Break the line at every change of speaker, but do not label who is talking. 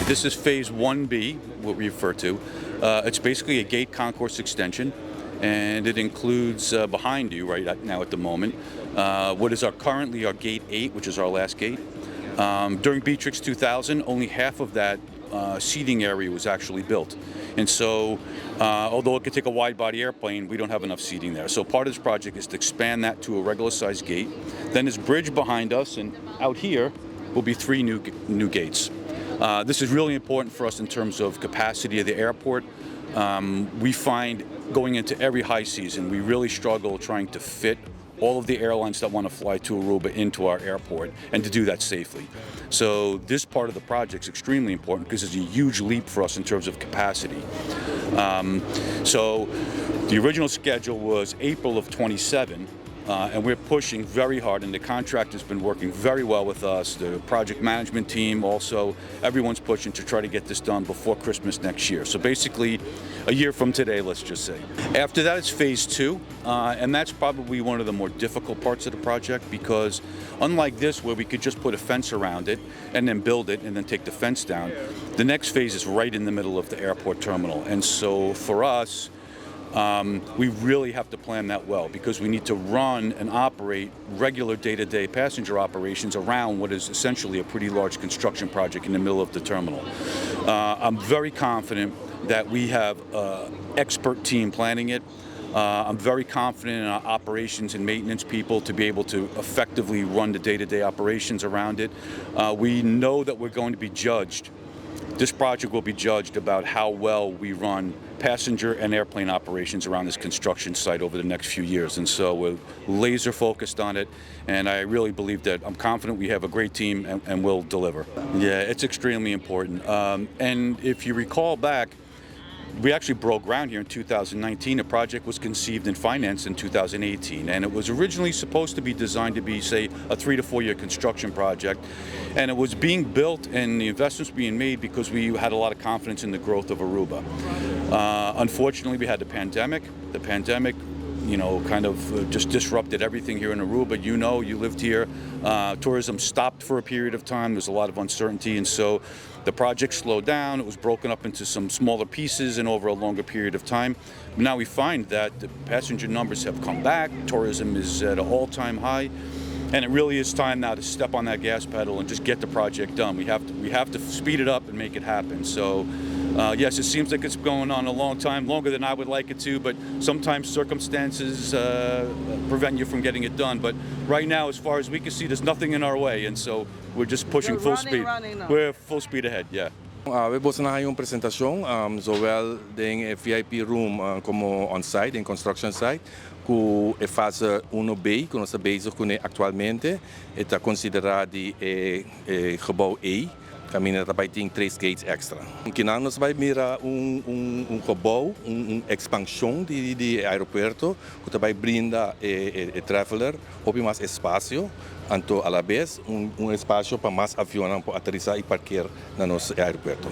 This is Phase 1B, what we refer to. It's basically a gate concourse extension, and it includes behind you right now at the moment what is currently our Gate 8, which is our last gate. During Beatrix 2000, only half of that seating area was actually built. And so, although it could take a wide-body airplane, we don't have enough seating there. So part of this project is to expand that to a regular-sized gate. Then this bridge behind us, and out here will be 3 new gates. This is really important for us in terms of capacity of the airport. We find going into every high season, we really struggle trying to fit all of the airlines that want to fly to Aruba into our airport, and to do that safely. So this part of the project is extremely important because it's a huge leap for us in terms of capacity. So the original schedule was April of 27. And we're pushing very hard, and the contractor's been working very well with us, the project management team also. Everyone's pushing to try to get this done before Christmas next year. So basically, a year from today, let's just say. After that, it's Phase 2, and that's probably one of the more difficult parts of the project, because unlike this, where we could just put a fence around it and then build it and then take the fence down, the next phase is right in the middle of the airport terminal. And so for us, we really have to plan that well, because we need to run and operate regular day-to-day passenger operations around what is essentially a pretty large construction project in the middle of the terminal. I'm very confident that we have an expert team planning it. I'm very confident in our operations and maintenance people to be able to effectively run the day-to-day operations around it. We know that we're going to be judged. This project will be judged about how well we run passenger and airplane operations around this construction site over the next few years. And so we're laser focused on it, and I really believe that I'm confident we have a great team and we'll deliver. Yeah, it's extremely important. And if you recall back, we actually broke ground here in 2019. The project was conceived and financed in 2018, and it was originally supposed to be designed to be, say, a 3 to 4 year construction project. And it was being built and the investments being made because we had a lot of confidence in the growth of Aruba. Unfortunately, we had the pandemic. The pandemic, you know, kind of just disrupted everything here in Aruba. You know, you lived here. Tourism stopped for a period of time. There's a lot of uncertainty, and so the project slowed down. It was broken up into some smaller pieces and over a longer period of time. Now we find that the passenger numbers have come back. Tourism is at an all-time high. And it really is time now to step on that gas pedal and just get the project done. We have to speed it up and make it happen. So yes, it seems like it's going on a long time, longer than I would like it to, but sometimes circumstances prevent you from getting it done. But right now, as far as we can see, there's nothing in our way, and so we're just pushing full speed. We're full speed ahead, yeah.
We hebben een presentatie, zowel in VIP room como on-site, in construction site, com a fase 1B, que nós estamos bezig com atualmente, está considerado gebouw E, caminha também tem 3 gates extra. Que nós vamos mirar gebouw, expansão de aeropuerto, que também brinda traveler, houve mais espaço, então, à la vez, espaço para mais aviões aterrissar e parquear no nosso aeroporto.